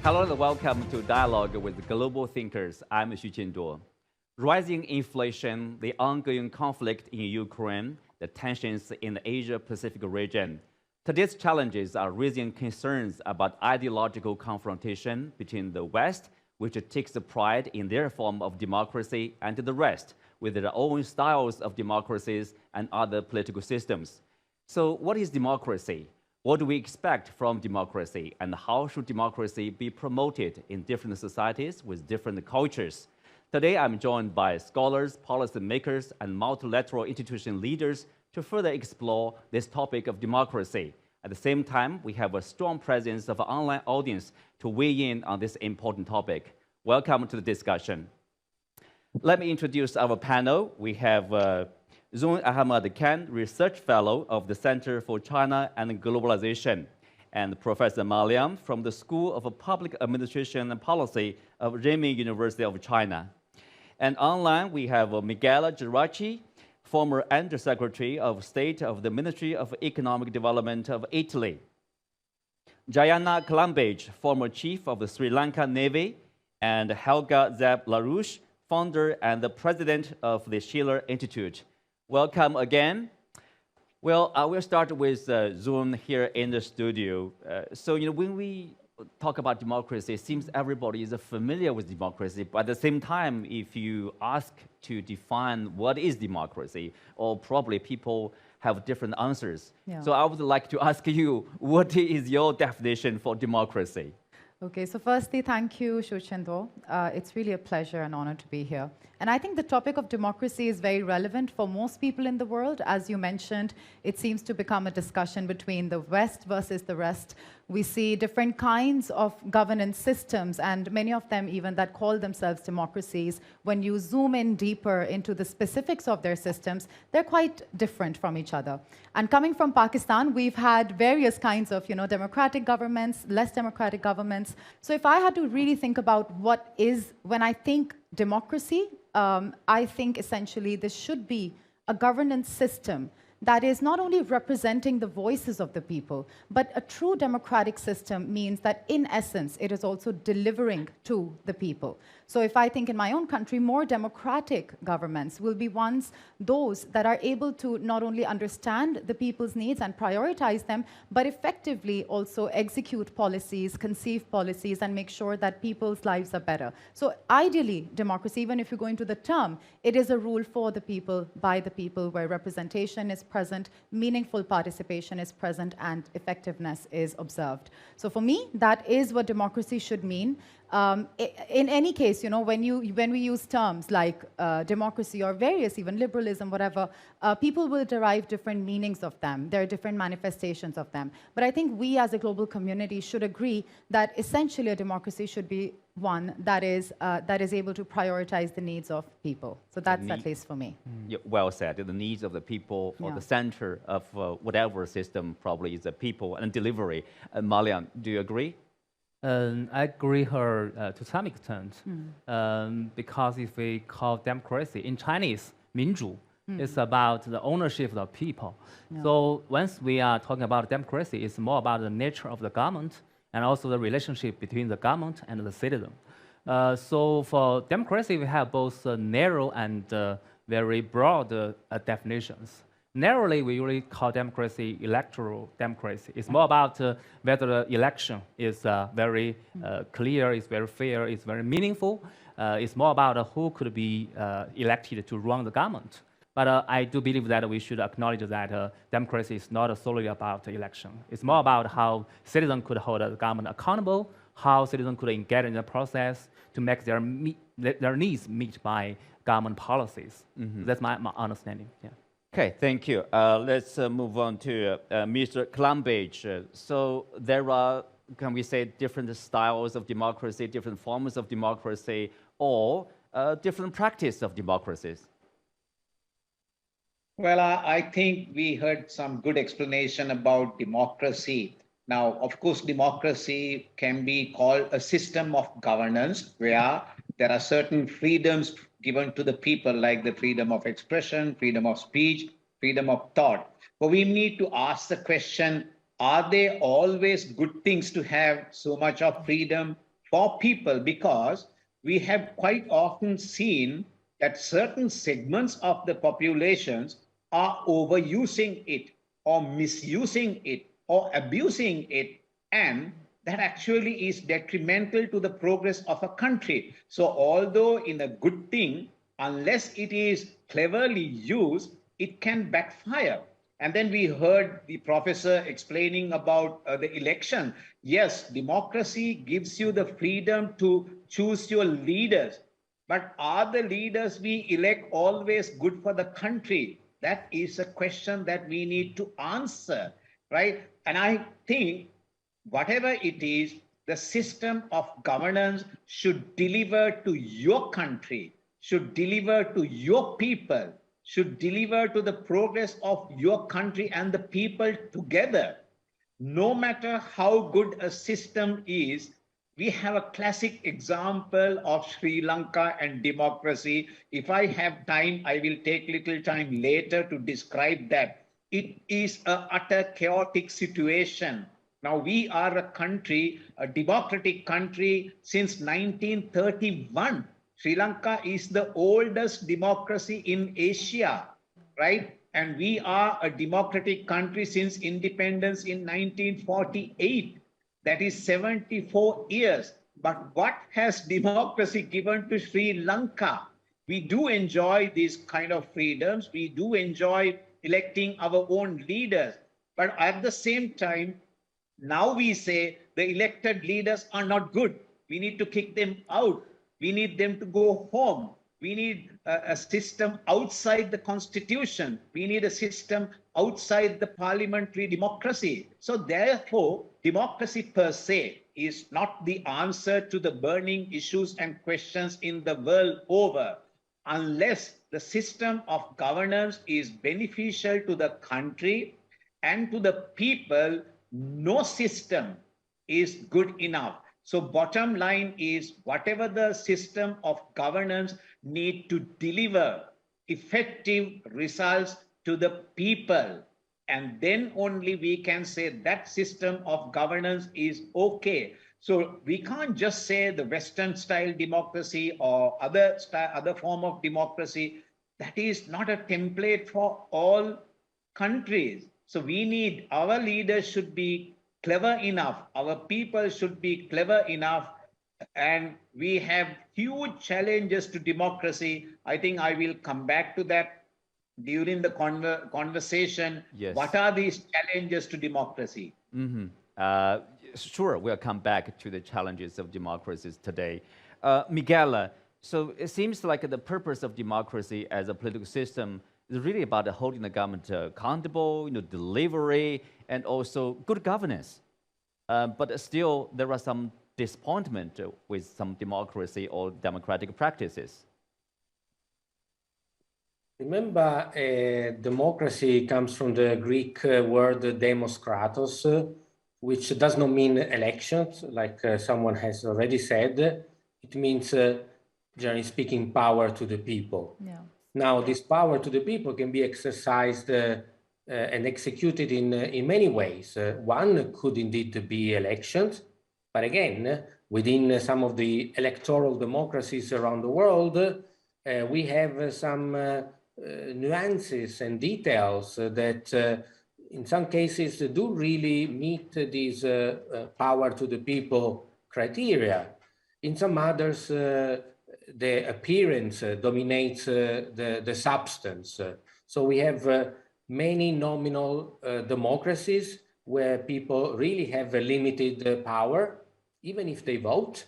Hello and welcome to Dialogue with Global Thinkers. I'm Xu Jianduo. Rising inflation, the ongoing conflict in Ukraine, the tensions in the Asia-Pacific region. Today's challenges are raising concerns about ideological confrontation between the West, which takes pride in their form of democracy, and the rest, with their own styles of democracies and other political systems. So what is democracy? What do we expect from democracy, and how should democracy be promoted in different societies with different cultures? Today, I'm joined by scholars, policymakers, and multilateral institution leaders to further explore this topic of democracy. At the same time, we have a strong presence of an online audience to weigh in on this important topic. Welcome to the discussion. Let me introduce our panel. We have Zoon Ahmed Khan, Research Fellow of the Center for China and Globalization, and Professor Ma Liang from the School of Public Administration and Policy of Renmin University of China. And online, we have Michele Geraci, former Undersecretary of State of the Ministry of Economic Development of Italy. Jayanath Colombage, former Chief of the Sri Lanka Navy, and Helga Zepp-LaRouche, founder and the President of the Schiller Institute. Welcome again. Well, we'll start with Zoon here in the studio. When we talk about democracy, it seems everybody is familiar with democracy, but at the same time, if you ask to define what is democracy, or probably people have different answers. Yeah. So I would like to ask you, what is your definition for democracy? Okay, so firstly, thank you, Xu Jianduo. It's really a pleasure and honor to be here. And I think the topic of democracy is very relevant for most people in the world. As you mentioned, it seems to become a discussion between the West versus the rest. We see different kinds of governance systems, and many of them even that call themselves democracies. When you zoom in deeper into the specifics of their systems, they're quite different from each other. And coming from Pakistan, we've had various kinds of democratic governments, less democratic governments. So if I had to really think about what is, when I think democracy, I think essentially this should be a governance system that is not only representing the voices of the people, but a true democratic system means that in essence, it is also delivering to the people. So if I think in my own country, more democratic governments will be those that are able to not only understand the people's needs and prioritize them, but effectively also execute policies, conceive policies, and make sure that people's lives are better. So ideally, democracy, even if you go into the term, it is a rule for the people, by the people, where representation is present, meaningful participation is present, and effectiveness is observed. So for me, that is what democracy should mean. In any case, when we use terms like democracy or various, even liberalism, whatever, people will derive different meanings of them. There are different manifestations of them. But I think we as a global community should agree that essentially a democracy should be one that is able to prioritize the needs of people. So that's at least for me. Yeah, well said. The needs of the people, or the center of whatever system probably is the people and delivery. Ma Liang, do you agree? I agree her to some extent, because if we call democracy in Chinese, 民主, it's about the ownership of the people. Yeah. So once we are talking about democracy, it's more about the nature of the government and also the relationship between the government and the citizen. So for democracy, we have both narrow and very broad definitions. Narrowly, we usually call democracy electoral democracy. It's more about whether the election is very clear, it's very fair, it's very meaningful. It's more about who could be elected to run the government. But I do believe that we should acknowledge that democracy is not solely about the election. It's more about how citizens could hold the government accountable, how citizens could engage in the process to make their needs met by government policies. That's my understanding. Yeah. Okay, thank you. Let's move on to Mr. Colombage. So there are, can we say, different styles of democracy, different forms of democracy, or different practice of democracies? Well, I think we heard some good explanation about democracy. Now, of course, democracy can be called a system of governance where there are certain freedoms given to the people, like the freedom of expression, freedom of speech, freedom of thought. But we need to ask the question, are they always good things to have so much of freedom, for people, because we have quite often seen that certain segments of the populations are overusing it or misusing it or abusing it, and that actually is detrimental to the progress of a country. So although in a good thing, unless it is cleverly used, it can backfire. And then we heard the professor explaining about the election. Yes, democracy gives you the freedom to choose your leaders. But are the leaders we elect always good for the country? That is a question that we need to answer, right? And I think whatever it is, the system of governance should deliver to your country, should deliver to your people, should deliver to the progress of your country and the people together. No matter how good a system is, we have a classic example of Sri Lanka and democracy. If I have time, I will take little time later to describe that. It is an utter chaotic situation. Now, we are a country, a democratic country since 1931. Sri Lanka is the oldest democracy in Asia, right? And we are a democratic country since independence in 1948. That is 74 years. But what has democracy given to Sri Lanka? We do enjoy these kind of freedoms. We do enjoy electing our own leaders. But at the same time, now we say the elected leaders are not good. We need to kick them out. We need them to go home. We need a system outside the constitution. We need a system outside the parliamentary democracy. So therefore, democracy per se is not the answer to the burning issues and questions in the world over, unless the system of governance is beneficial to the country and to the people. No system is good enough. So bottom line is, whatever the system of governance need to deliver effective results to the people, and then only we can say that system of governance is okay. So we can't just say the Western style democracy or other form of democracy. That is not a template for all countries. So we need, our leaders should be clever enough, our people should be clever enough, and we have huge challenges to democracy. I think I will come back to that during the conversation. Yes. What are these challenges to democracy? Sure, we'll come back to the challenges of democracies today. Michele, so it seems like the purpose of democracy as a political system is really about holding the government accountable, delivery, and also good governance. But still, there are some disappointment with some democracy or democratic practices. Remember, democracy comes from the Greek word demos kratos, which does not mean elections, like someone has already said. It means, generally speaking, power to the people. Yeah. Now, this power to the people can be exercised and executed in many ways. One could indeed be elections, but again, within some of the electoral democracies around the world, we have some nuances and details that in some cases do really meet these power to the people criteria. In some others, the appearance dominates the substance. So we have many nominal democracies where people really have a limited power, even if they vote.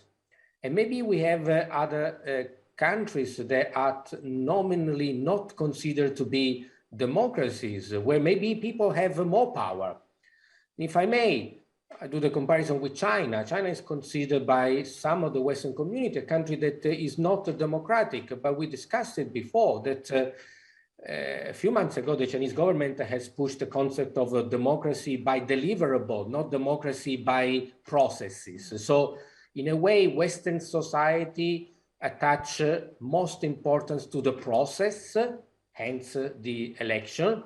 And maybe we have other countries that are nominally not considered to be democracies, where maybe people have more power. If I may, I do the comparison with China. China is considered by some of the Western community a country that is not democratic, but we discussed it before that a few months ago, the Chinese government has pushed the concept of a democracy by deliverable, not democracy by processes. So in a way, Western society attach most importance to the process, hence the election.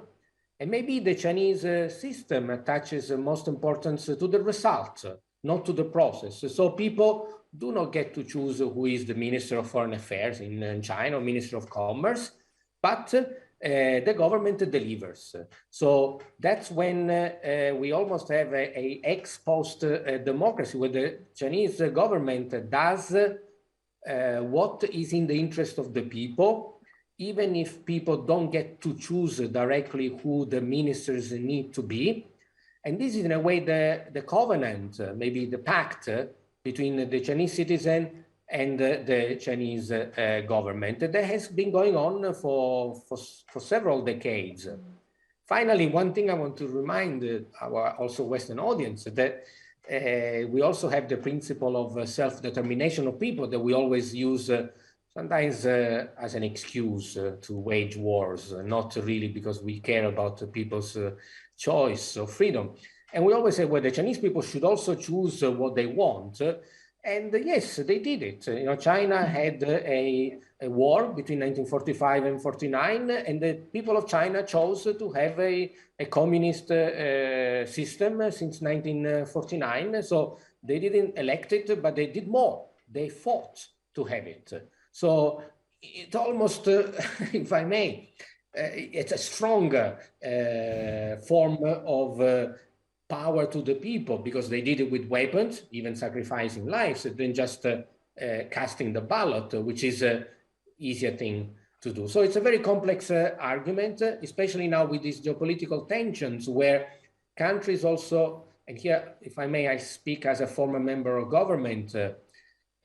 And maybe the Chinese system attaches most importance to the result, not to the process. So people do not get to choose who is the Minister of Foreign Affairs in China or Minister of Commerce, but the government delivers. So that's when we almost have a ex post democracy, where the Chinese government does what is in the interest of the people, even if people don't get to choose directly who the ministers need to be. And this is in a way the covenant, maybe the pact between the Chinese citizen and the Chinese government that has been going on for several decades. Finally, one thing I want to remind our also Western audience that we also have the principle of self-determination of people that we always use sometimes as an excuse to wage wars, not really because we care about people's choice or freedom. And we always say, well, the Chinese people should also choose what they want. And yes, they did it. You know, China had a war between 1945 and 49, and the people of China chose to have a communist system since 1949. So they didn't elect it, but they did more. They fought to have it. So it almost, if I may, it's a stronger form of power to the people, because they did it with weapons, even sacrificing lives, than just casting the ballot, which is an easier thing to do. So it's a very complex argument, especially now with these geopolitical tensions, where countries also, and here, if I may, I speak as a former member of government,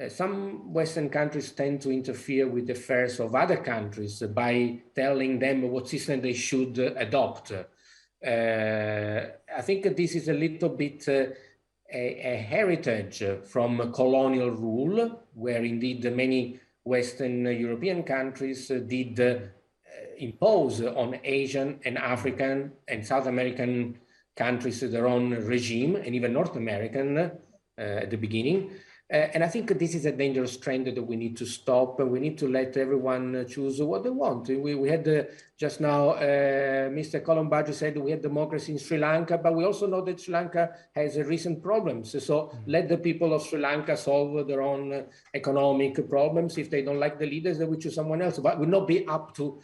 some Western countries tend to interfere with the affairs of other countries by telling them what system they should adopt. I think this is a little bit a heritage from colonial rule, where indeed many Western European countries did impose on Asian and African and South American countries their own regime, and even North American at the beginning. And I think this is a dangerous trend that we need to stop. We need to let everyone choose what they want. We had just now, Mr. Colombage said we had democracy in Sri Lanka, but we also know that Sri Lanka has recent problems. So let the people of Sri Lanka solve their own economic problems. If they don't like the leaders, they will choose someone else. But it will not be up to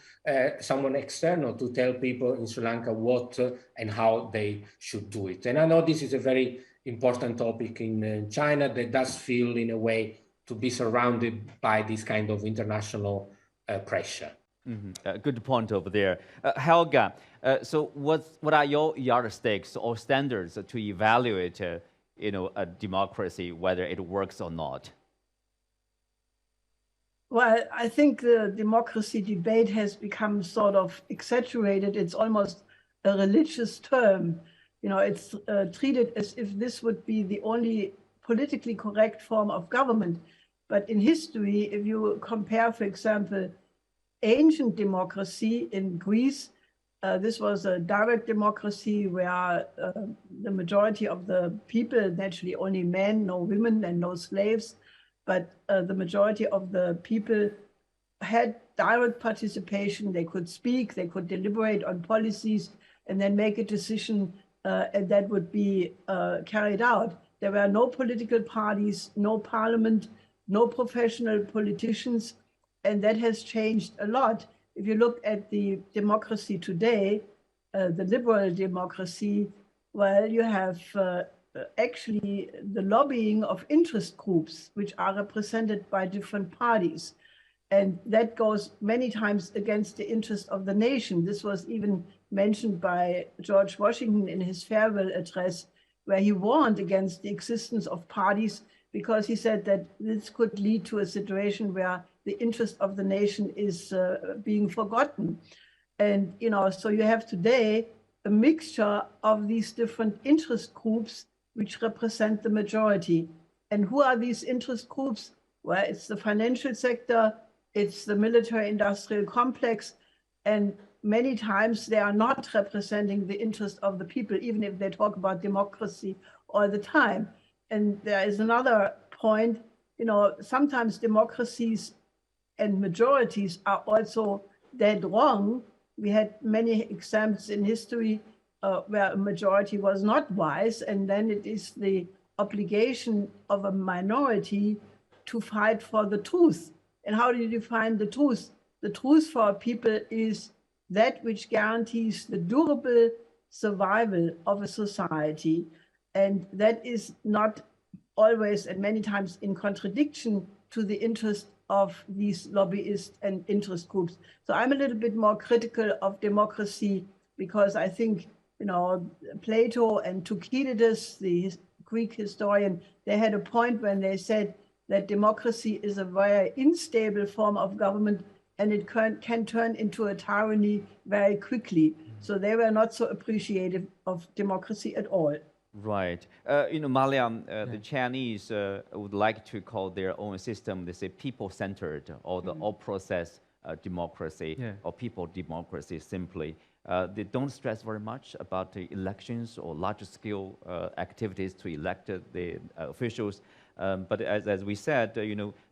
someone external to tell people in Sri Lanka what and how they should do it. And I know this is a very important topic in China that does feel in a way to be surrounded by this kind of international pressure. Good point over there. Helga, so what are your yardsticks or standards to evaluate a democracy, whether it works or not? Well, I think the democracy debate has become sort of exaggerated. It's almost a religious term. You know, it's treated as if this would be the only politically correct form of government. But in history, if you compare, for example, ancient democracy in Greece, this was a direct democracy where the majority of the people, naturally only men, no women and no slaves, but the majority of the people had direct participation. They could speak, they could deliberate on policies, and then make a decision and that would be carried out. There were no political parties, no parliament, no professional politicians, and that has changed a lot. If you look at the democracy today, the liberal democracy, well, you have actually the lobbying of interest groups, which are represented by different parties. And that goes many times against the interest of the nation. This was even mentioned by George Washington in his farewell address, where he warned against the existence of parties because he said that this could lead to a situation where the interest of the nation is being forgotten. And, you know, so you have today a mixture of these different interest groups which represent the majority. And who are these interest groups? Well, it's the financial sector, it's the military-industrial complex, and many times they are not representing the interest of the people, even if they talk about democracy all the time. And there is another point, you know, sometimes democracies and majorities are also dead wrong. We had many examples in history where a majority was not wise, and then it is the obligation of a minority to fight for the truth. And how do you define the truth? The truth for people is that which guarantees the durable survival of a society. And that is not always and many times in contradiction to the interest of these lobbyists and interest groups. So I'm a little bit more critical of democracy because I think, Plato and Thucydides, the Greek historian, they had a point when they said that democracy is a very unstable form of government and it can turn into a tyranny very quickly. So they were not so appreciative of democracy at all. Right. Ma Liang, the Chinese would like to call their own system, they say people-centered or the all-process democracy or people democracy simply. They don't stress very much about the elections or large-scale activities to elect the officials. But as we said,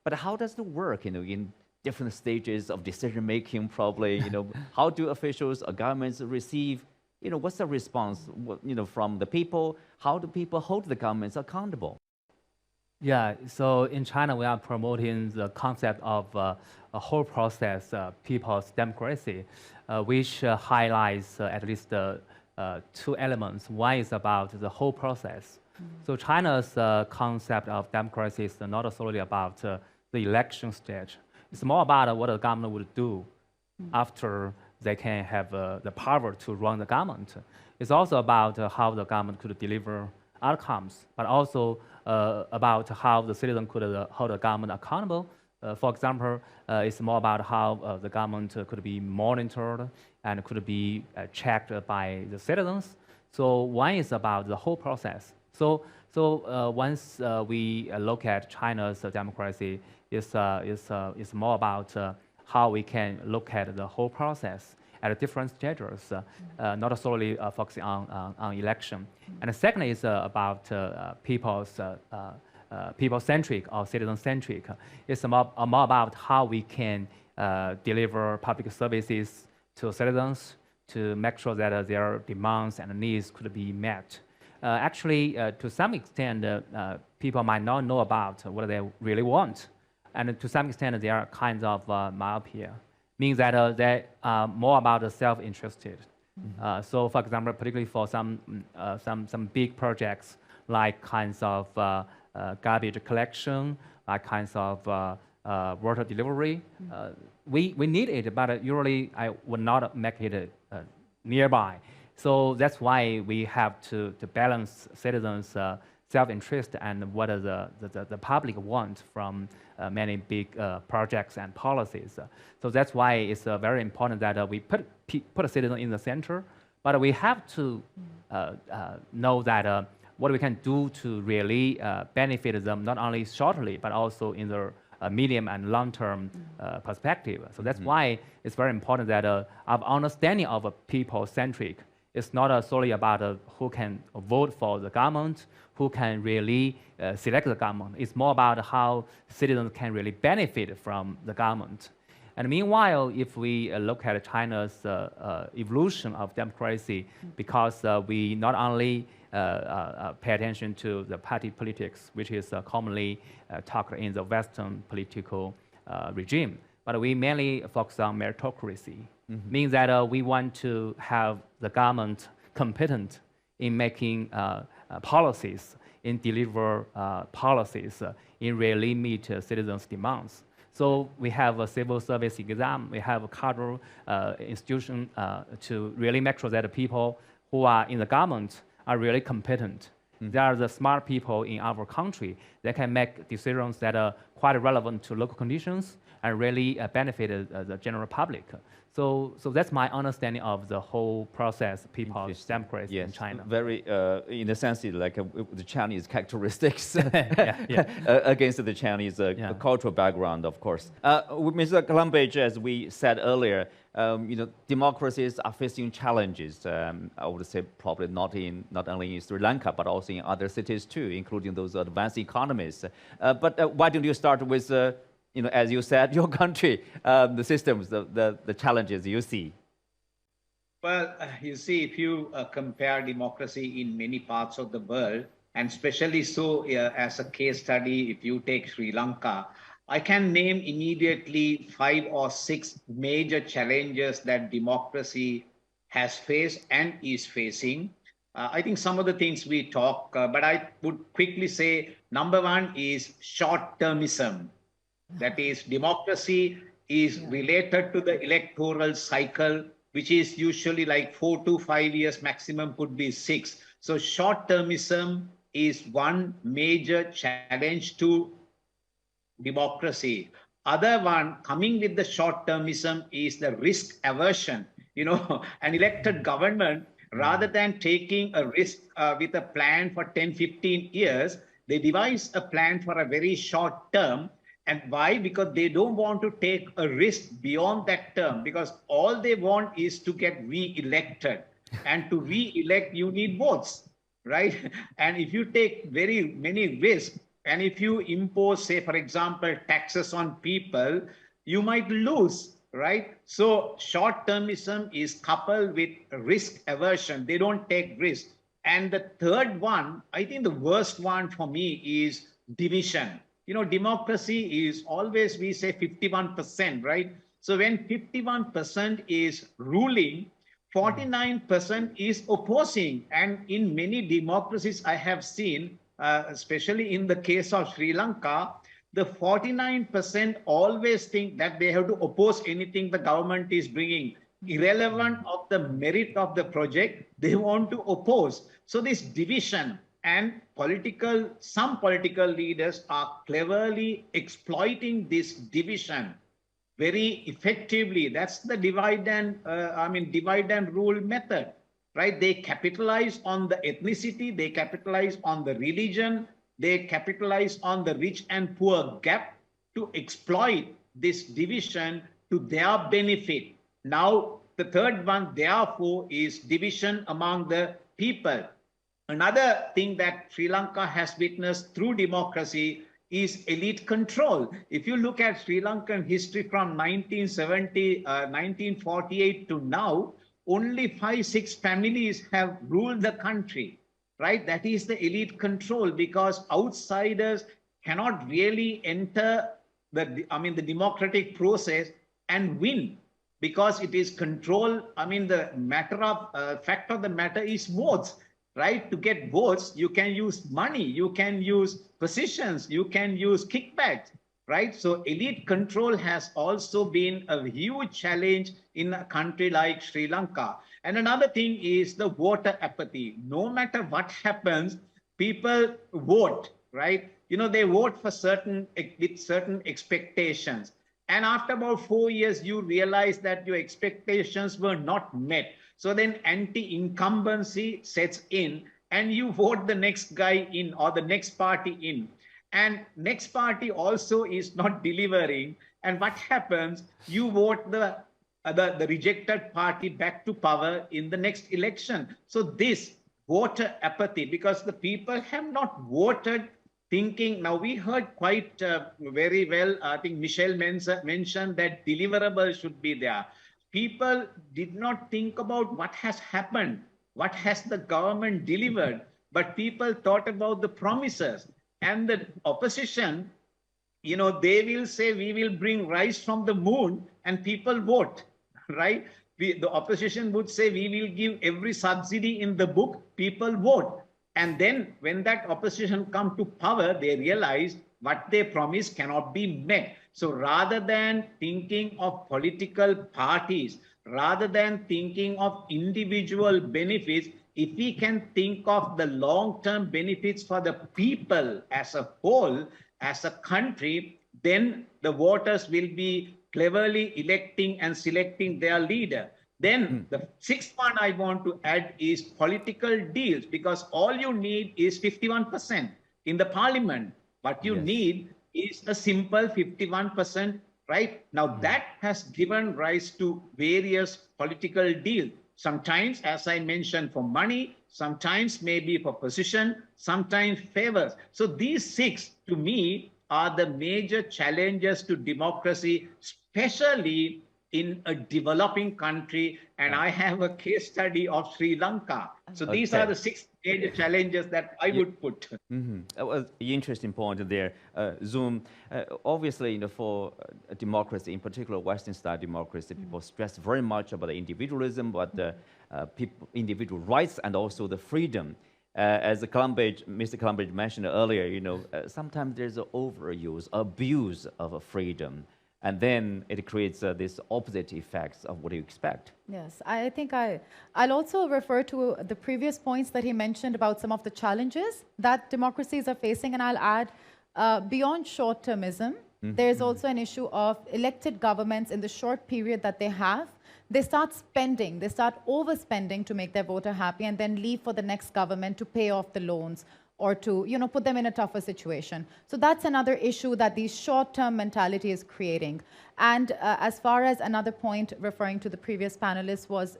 but how does it work, in different stages of decision-making probably, how do officials or governments receive, what's the response, from the people? How do people hold the governments accountable? Yeah, so in China, we are promoting the concept of a whole process, people's democracy, which highlights at least two elements. One is about the whole process. So China's concept of democracy is not solely about the election stage. It's more about what the government would do after they can have the power to run the government. It's also about how the government could deliver outcomes, but also about how the citizen could hold the government accountable. For example, it's more about how the government could be monitored and could be checked by the citizens. So one is about the whole process. So once we look at China's democracy, it's more about how we can look at the whole process at different stages, not solely focusing on election. And the second is about people-centric or citizen-centric. It's more about how we can deliver public services to citizens to make sure that their demands and needs could be met. Actually, to some extent, people might not know about what they really want. And to some extent, they are kinds of myopia, means that they are more about self-interested. So, for example, particularly for some big projects like kinds of garbage collection, like kinds of water delivery, we need it, but usually I would not make it nearby. So that's why we have to balance citizens' self-interest and what the public want from many big projects and policies. So that's why it's very important that we put a citizen in the center, but we have to know that what we can do to really benefit them, not only shortly, but also in the medium and long-term perspective. So that's why it's very important that our understanding of a people-centric is not solely about who can vote for the government, who can really select the government. It's more about how citizens can really benefit from the government. And meanwhile, if we look at China's evolution of democracy, because we not only pay attention to the party politics, which is commonly talked in the Western political regime, but we mainly focus on meritocracy. Means that we want to have the government competent in making policies, in deliver policies, in really meet citizens' demands. So we have a civil service exam, we have a cadre institution to really make sure that the people who are in the government are really competent. They are the smart people in our country. They can make decisions that are quite relevant to local conditions and really benefit the general public. So that's my understanding of the whole process, people's democracy in China. Very, in a sense, like the Chinese characteristics against the Chinese cultural background, of course. With Mr. Colombage, as we said earlier, democracies are facing challenges. I would say probably not only in Sri Lanka, but also in other cities too, including those advanced economies. But why don't you start with as you said, your country, the systems, the challenges you see? Well, you see, if you compare democracy in many parts of the world, and especially so as a case study, if you take Sri Lanka, I can name immediately 5 or 6 major challenges that democracy has faced and is facing. I think some of the things we talk, but I would quickly say number 1 is short-termism. That is, democracy is related to the electoral cycle, which is usually like 4 to 5 years, maximum could be 6. So short-termism is one major challenge to democracy. Other one coming with the short-termism is the risk aversion. You know, an elected government, rather than taking a risk with a plan for 10, 15 years, they devise a plan for a very short term. And why? Because they don't want to take a risk beyond that term, because all they want is to get re-elected. And to re-elect, you need votes, right? And if you take very many risks, and if you impose, say, for example, taxes on people, you might lose, right? So short-termism is coupled with risk aversion. They don't take risks. And the third one, I think the worst one for me is division. You know, democracy is always, we say 51%, right? So when 51% is ruling, 49% is opposing. And in many democracies I have seen, especially in the case of Sri Lanka, the 49% always think that they have to oppose anything the government is bringing. Irrelevant of the merit of the project, they want to oppose. So this division, and some political leaders are cleverly exploiting this division very effectively. That's the divide and rule method, right? They capitalize on the ethnicity, they capitalize on the religion, they capitalize on the rich and poor gap to exploit this division to their benefit. Now, the third one, therefore, is division among the people. Another thing that Sri Lanka has witnessed through democracy is elite control. If you look at Sri Lankan history from 1948 to now, only 5-6 families have ruled the country, right? That is the elite control, because outsiders cannot really enter the democratic process and win, because it is control. The fact of the matter is votes. Right? To get votes, you can use money, you can use positions, you can use kickbacks, right? So elite control has also been a huge challenge in a country like Sri Lanka. And another thing is the voter apathy. No matter what happens, people vote, right? You know, they vote for with certain expectations. And after about 4 years, you realize that your expectations were not met. So then anti-incumbency sets in, and you vote the next guy in or the next party in. And next party also is not delivering. And what happens? You vote the rejected party back to power in the next election. So this voter apathy, because the people have not voted thinking. Now, we heard quite very well, I think Michele mentioned that deliverables should be there. People did not think about what has happened, what has the government delivered, but people thought about the promises. And the opposition, you know, they will say, we will bring rice from the moon, and people vote, right? The opposition would say, we will give every subsidy in the book, people vote. And then when that opposition come to power, they realize what they promise cannot be met. So rather than thinking of political parties, rather than thinking of individual benefits, if we can think of the long-term benefits for the people as a whole, as a country, then the voters will be cleverly electing and selecting their leader. Then the sixth one I want to add is political deals, because all you need is 51% in the parliament. What you need is a simple 51%, right? Now that has given rise to various political deals. Sometimes, as I mentioned, for money, sometimes maybe for position, sometimes favors. So these 6, to me, are the major challenges to democracy, especially in a developing country, and I have a case study of Sri Lanka. So these are the 6 major challenges that I would put. That was an interesting point there. Zoom, obviously, for a democracy, in particular Western-style democracy, people stress very much about the individualism, but the individual rights and also the freedom. As Mr. Colombage mentioned earlier, sometimes there's an overuse, abuse of freedom. And then it creates this opposite effects of what you expect. Yes, I think I'll also refer to the previous points that he mentioned about some of the challenges that democracies are facing. And I'll add, beyond short-termism, there's also an issue of elected governments in the short period that they have. They start spending, they start overspending to make their voter happy and then leave for the next government to pay off the loans or to put them in a tougher situation. So that's another issue that the short-term mentality is creating. And as far as another point referring to the previous panelists was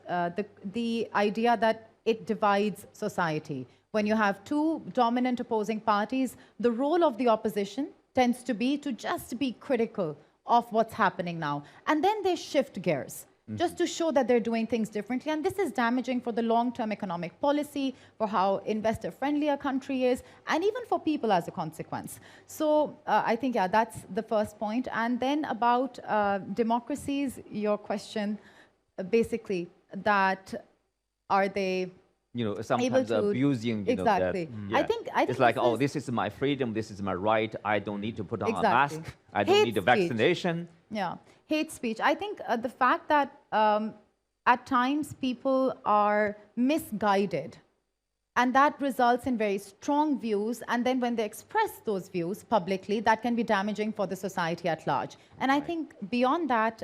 the idea that it divides society. When you have two dominant opposing parties, the role of the opposition tends to be to just be critical of what's happening now. And then they shift gears, just to show that they're doing things differently. And this is damaging for the long-term economic policy, for how investor-friendly a country is, and even for people as a consequence. So I think, yeah, that's the first point. And then about democracies, your question, basically, that are they sometimes abusing, exactly. That, I think it's like, oh, this is my freedom, this is my right, I don't need to put on a mask, I don't need a vaccination. Yeah, hate speech. I think the fact that at times people are misguided, and that results in very strong views, and then when they express those views publicly, that can be damaging for the society at large. And I think beyond that,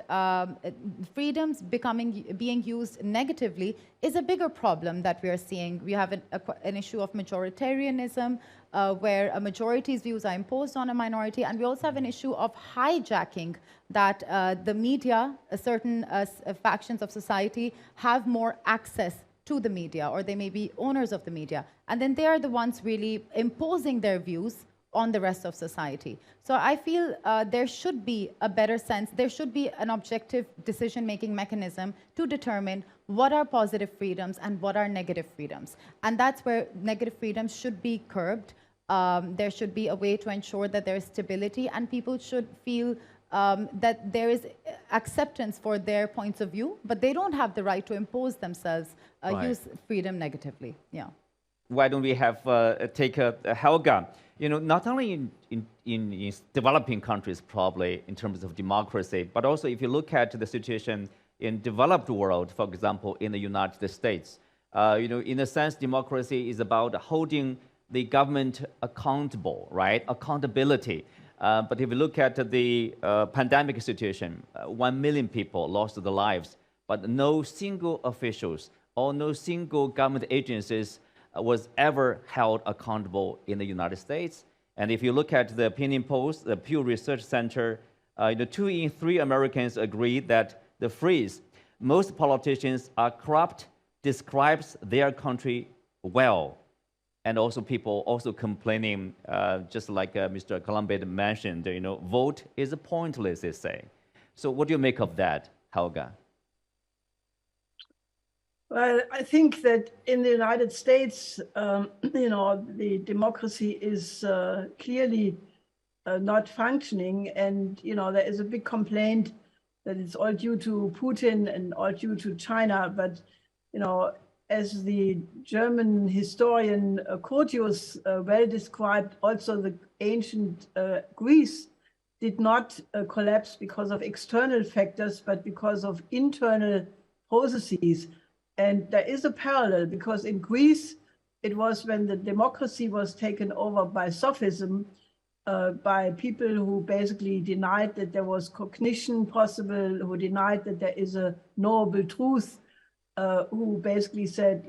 freedoms being used negatively is a bigger problem that we are seeing. We have an issue of majoritarianism, where a majority's views are imposed on a minority, and we also have an issue of hijacking that the media, certain factions of society, have more access to the media, or they may be owners of the media. And then they are the ones really imposing their views on the rest of society. So I feel there should be a better sense, there should be an objective decision-making mechanism to determine what are positive freedoms and what are negative freedoms. And that's where negative freedoms should be curbed. There should be a way to ensure that there is stability, and people should feel that there is acceptance for their points of view, but they don't have the right to impose themselves, use freedom negatively. Yeah. Why don't we have take Helga? Not only in developing countries, probably in terms of democracy, but also if you look at the situation in developed world, for example, in the United States, in a sense, democracy is about holding the government accountable, right? Accountability. But if you look at the pandemic situation, 1 million people lost their lives, but no single officials or no single government agencies was ever held accountable in the United States. And if you look at the opinion polls, the Pew Research Center, 2 in 3 Americans agree that the phrase, most politicians are corrupt, describes their country well. And also people also complaining, just like Mr. Colombage mentioned, vote is pointless, they say. So what do you make of that, Helga? Well, I think that in the United States, the democracy is clearly not functioning. And, there is a big complaint that it's all due to Putin and all due to China. But, as the German historian Curtius well described, also the ancient Greece did not collapse because of external factors, but because of internal processes. And there is a parallel, because in Greece, it was when the democracy was taken over by sophism, by people who basically denied that there was cognition possible, who denied that there is a knowable truth, who basically said,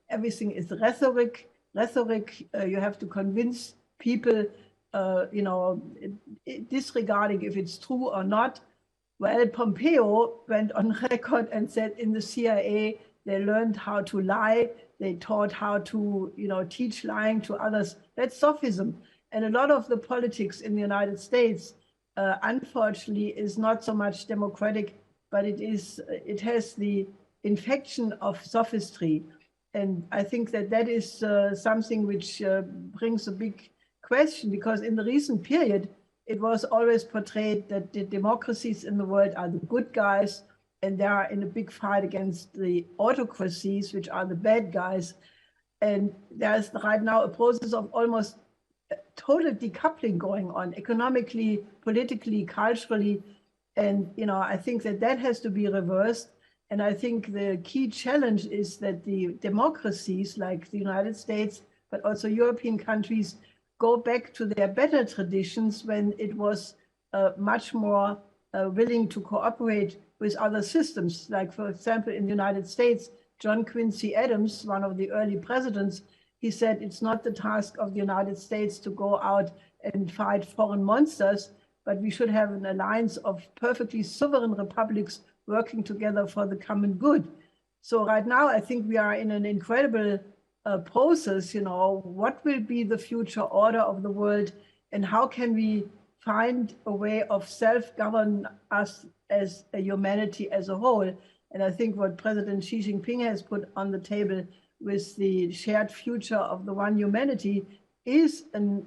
everything is rhetoric. You have to convince people, disregarding if it's true or not. Well, Pompeo went on record and said in the CIA, they learned how to lie. They taught how to, teach lying to others. That's sophism. And a lot of the politics in the United States, unfortunately, is not so much democratic but it has the infection of sophistry. And I think that is something which brings a big question, because in the recent period, it was always portrayed that the democracies in the world are the good guys, and they are in a big fight against the autocracies, which are the bad guys. And there's right now a process of almost total decoupling going on, economically, politically, culturally. And I think that has to be reversed. And I think the key challenge is that the democracies like the United States, but also European countries, go back to their better traditions when it was much more willing to cooperate with other systems. Like, for example, in the United States, John Quincy Adams, one of the early presidents, he said it's not the task of the United States to go out and fight foreign monsters, but we should have an alliance of perfectly sovereign republics working together for the common good. So right now, I think we are in an incredible process. What will be the future order of the world, and how can we find a way of self-govern us as a humanity as a whole? And I think what President Xi Jinping has put on the table with the shared future of the one humanity is an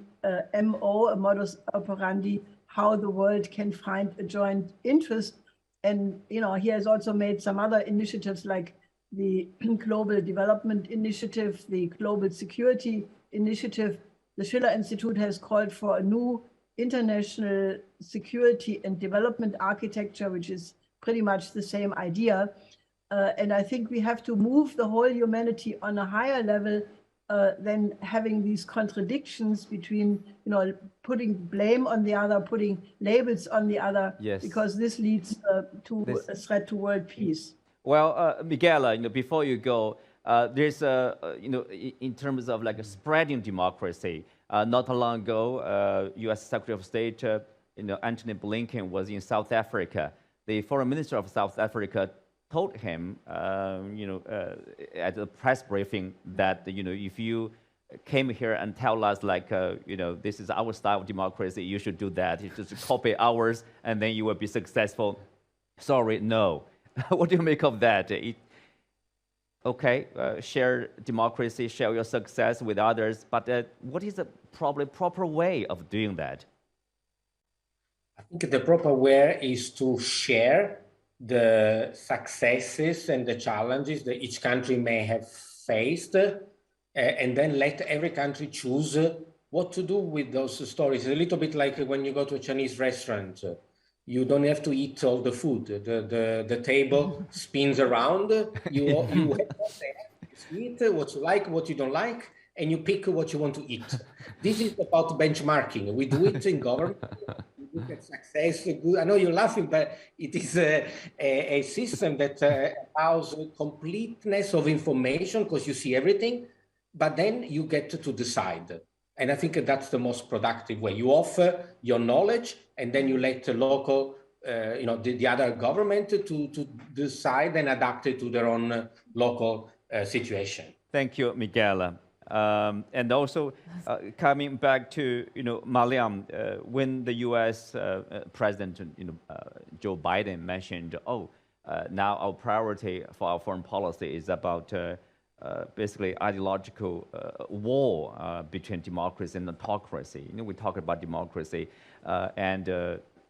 MO, a modus operandi, how the world can find a joint interest. And he has also made some other initiatives like the Global Development Initiative, the Global Security Initiative. The Schiller Institute has called for a new international security and development architecture, which is pretty much the same idea. And I think we have to move the whole humanity on a higher level than having these contradictions between, putting blame on the other, putting labels on the other, yes, because this leads to a threat to world peace. Well, Michele, before you go, there's in terms of like spreading democracy. Not long ago, U.S. Secretary of State, Antony Blinken was in South Africa. The Foreign Minister of South Africa told him, at the press briefing that, if you came here and tell us like, this is our style of democracy, you should do that. You just copy ours, and then you will be successful. Sorry, no. What do you make of that? Share democracy, share your success with others, but what is the probably proper way of doing that? I think the proper way is to share the successes and the challenges that each country may have faced, and then let every country choose what to do with those stories. It's a little bit like when you go to a Chinese restaurant. You don't have to eat all the food. The table spins around. You eat what you like, what you don't like, and you pick what you want to eat. This is about benchmarking. We do it in government. We look at success. I know you're laughing, but it is a system that allows completeness of information because you see everything, but then you get to decide. And I think that's the most productive way. You offer your knowledge, and then you let the local, the other government to decide and adapt it to their own local situation. Thank you, Michele. And also coming back to Ma Liang, when the U.S. President Joe Biden mentioned, now our priority for our foreign policy is about basically ideological war between democracy and autocracy. We talk about democracy and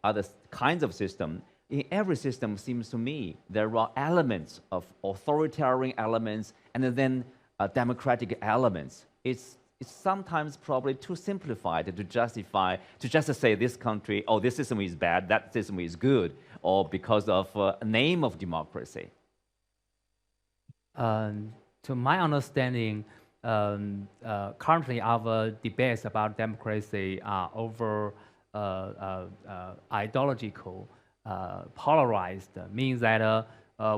other kinds of system. In every system, seems to me, there are elements of authoritarian elements and then democratic elements. It's sometimes probably too simplified to justify, to just say this country, this system is bad, that system is good, or because of a name of democracy. To my understanding, currently our debates about democracy are over ideological, polarized, means that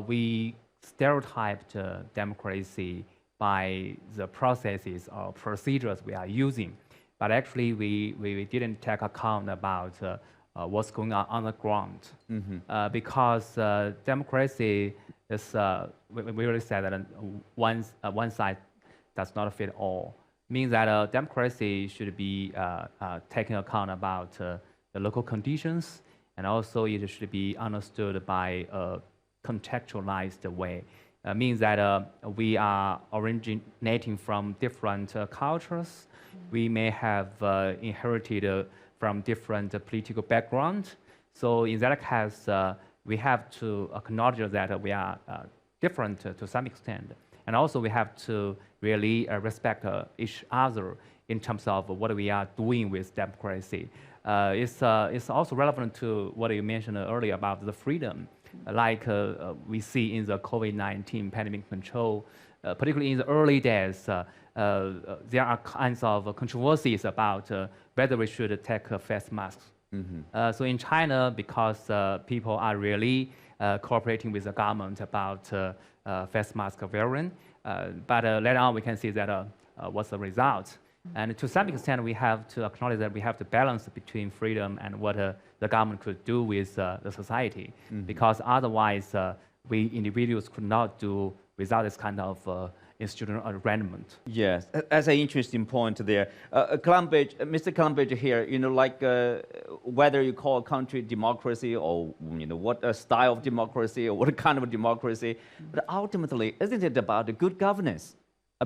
we stereotyped democracy by the processes or procedures we are using. But actually, we didn't take account about what's going on the ground. Mm-hmm. Because democracy is, we really said that one size does not fit all. Means that democracy should be taking account about the local conditions, and also it should be understood by contextualized way. Means that we are originating from different cultures. We may have inherited from different political backgrounds. So in that case, we have to acknowledge that we are different to some extent. And also we have to really respect each other in terms of what we are doing with democracy. It's also relevant to what you mentioned earlier about the freedom. Like we see in the COVID-19 pandemic control, particularly in the early days, there are kinds of controversies about whether we should take face masks. Mm-hmm. So in China, because people are really cooperating with the government about face mask wearing, but later on we can see that what's the result. And to some extent, we have to acknowledge that we have to balance between freedom and what the government could do with the society, because otherwise we individuals could not do without this kind of institutional arrangement. Yes, that's an interesting point there. Colombage, Mr. Colombage here, like whether you call a country democracy or what a style of democracy or what kind of democracy, but ultimately, isn't it about the good governance?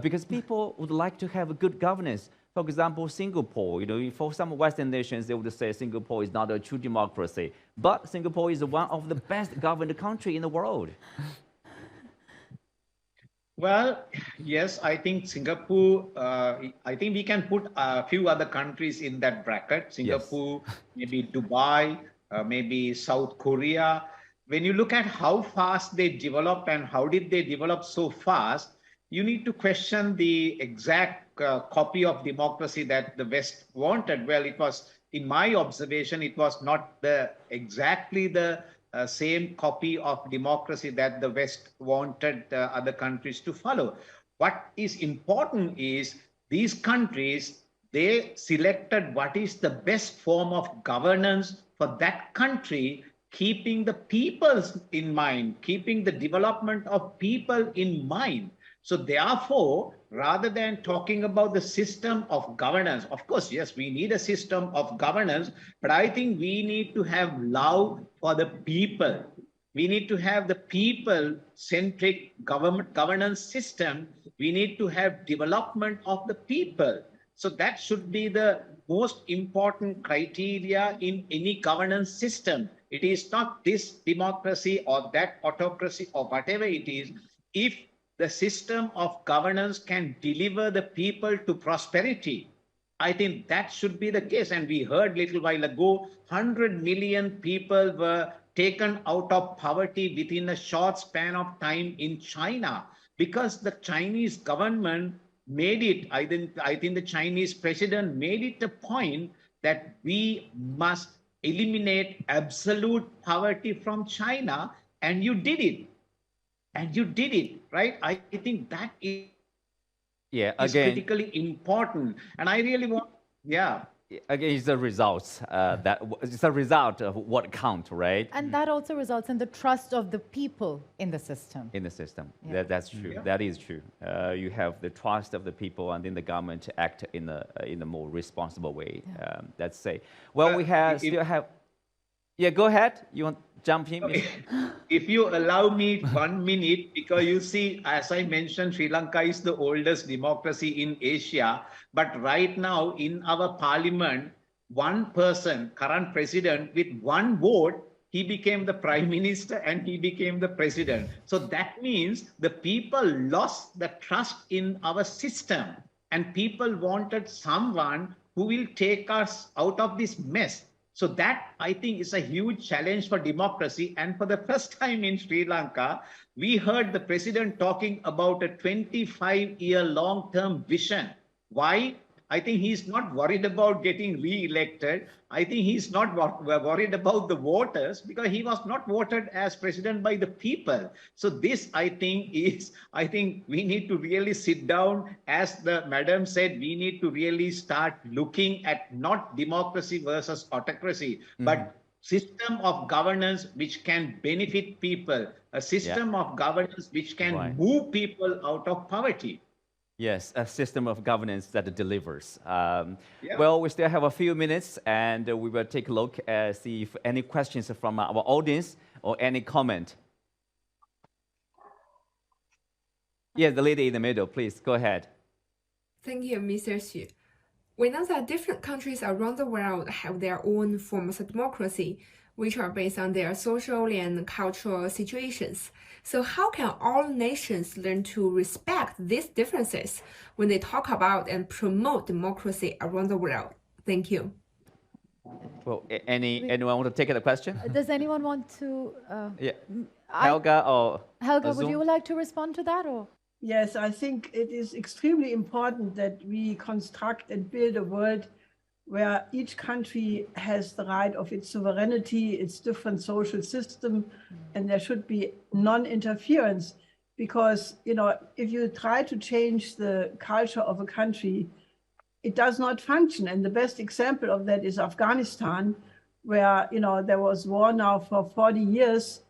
Because people would like to have a good governance. For example, Singapore, for some Western nations, they would say Singapore is not a true democracy, but Singapore is one of the best governed country in the world. Well, yes, I think Singapore, I think we can put a few other countries in that bracket. Singapore, yes. Maybe Dubai, maybe South Korea. When you look at how fast they develop and how did they develop so fast, you need to question the exact copy of democracy that the West wanted. Well, it was, in my observation, it was not exactly the same copy of democracy that the West wanted other countries to follow. What is important is these countries, they selected what is the best form of governance for that country, keeping the people in mind, keeping the development of people in mind. So therefore, rather than talking about the system of governance, of course, yes, we need a system of governance, but I think we need to have love for the people. We need to have the people-centric governance system. We need to have development of the people. So that should be the most important criteria in any governance system. It is not this democracy or that autocracy or whatever it is. If the system of governance can deliver the people to prosperity, I think that should be the case. And we heard a little while ago, 100 million people were taken out of poverty within a short span of time in China because the Chinese government made it, I think the Chinese president made it a point that we must eliminate absolute poverty from China, and you did it. And you did it, right? I think that is critically important. And I really want, Again, it's the results. It's a result of what counts, right? And that also results in the trust of the people in the system. In the system, that's true. Yeah. That is true. You have the trust of the people, and then the government to act in a more responsible way. Yeah. Let's say. Well, we still have. Yeah, go ahead. You want to jump in? If you allow me 1 minute, because you see, as I mentioned, Sri Lanka is the oldest democracy in Asia. But right now in our parliament, one person, current president, with one vote, he became the prime minister and he became the president. So that means the people lost the trust in our system, and people wanted someone who will take us out of this mess. So that, I think, is a huge challenge for democracy. And for the first time in Sri Lanka, we heard the president talking about a 25-year long-term vision. Why? I think he's not worried about getting re-elected. I think he's not worried about the voters, because he was not voted as president by the people. So this, I think we need to really sit down. As the madam said, we need to really start looking at not democracy versus autocracy, but system of governance which can benefit people, a system of governance which can move people out of poverty. Yes, a system of governance that delivers. Well, we still have a few minutes, and we will take a look and see if any questions from our audience or any comment. Yes, the lady in the middle, please go ahead. Thank you, Mr. Xu. We know that different countries around the world have their own forms of democracy, which are based on their social and cultural situations. So how can all nations learn to respect these differences when they talk about and promote democracy around the world? Thank you. Well, anyone want to take the question? Does anyone want to? Yeah. Helga or Helga, Zoom? would you like to respond to that, or? Yes, I think it is extremely important that we construct and build a world where each country has the right of its sovereignty, its different social system, and there should be non-interference. Because, you know, if you try to change the culture of a country, it does not function. And the best example of that is Afghanistan, where, you know, there was war now for 40 years,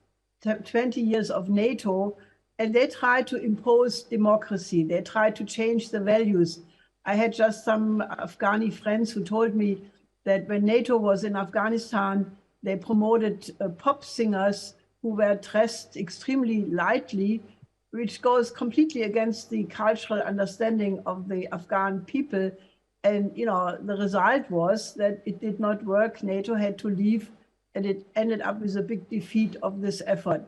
20 years of NATO, and they try to impose democracy. They try to change the values. I had just some Afghani friends who told me that when NATO was in Afghanistan, they promoted pop singers who were dressed extremely lightly, which goes completely against the cultural understanding of the Afghan people. And, you know, the result was that it did not work. NATO had to leave, and it ended up with a big defeat of this effort.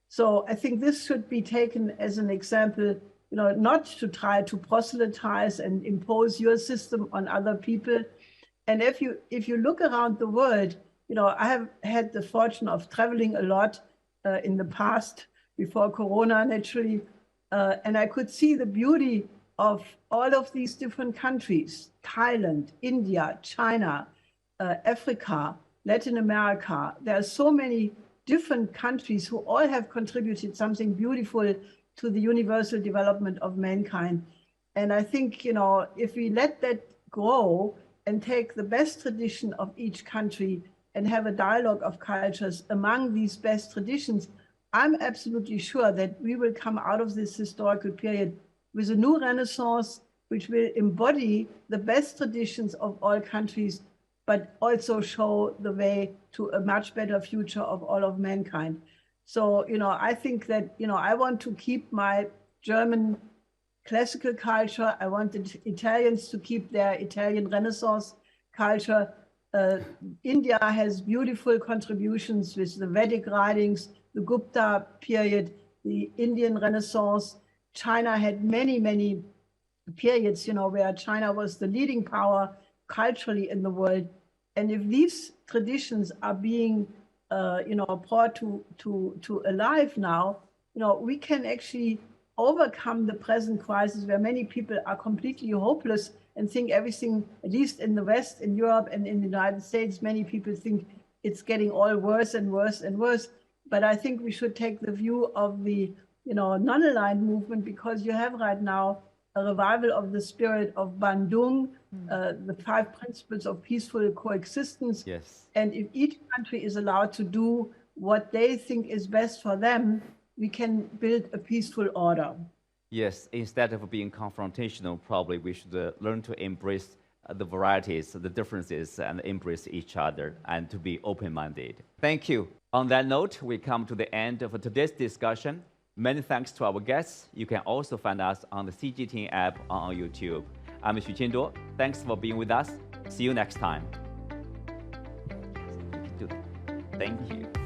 So I think this should be taken as an example, you know, not to try to proselytize and impose your system on other people. And if you look around the world, you know, I have had the fortune of traveling a lot in the past, before Corona, naturally, and I could see the beauty of all of these different countries: Thailand, India, China, Africa, Latin America. There are so many different countries who all have contributed something beautiful to the universal development of mankind. And I think, you know, if we let that grow and take the best tradition of each country and have a dialogue of cultures among these best traditions, I'm absolutely sure that we will come out of this historical period with a new renaissance, which will embody the best traditions of all countries, but also show the way to a much better future of all of mankind. So, you know, I think that, you know, I want to keep my German classical culture. I want the Italians to keep their Italian Renaissance culture. India has beautiful contributions with the Vedic writings, the Gupta period, the Indian Renaissance. China had many, many periods, you know, where China was the leading power culturally in the world. And if these traditions are being, you know, brought to alive now, you know, we can actually overcome the present crisis where many people are completely hopeless and think everything, at least in the West, in Europe and in the United States, many people think it's getting all worse and worse and worse. But I think we should take the view of the, you know, non-aligned movement, because you have right now a revival of the spirit of Bandung, the 5 principles of peaceful coexistence. Yes. And if each country is allowed to do what they think is best for them, we can build a peaceful order. Yes, instead of being confrontational, probably we should learn to embrace the varieties, the differences, and embrace each other, and to be open-minded. Thank you. On that note, we come to the end of today's discussion. Many thanks to our guests. You can also find us on the CGTN app on YouTube. I'm Xu Qianduo. Thanks for being with us. See you next time. Thank you.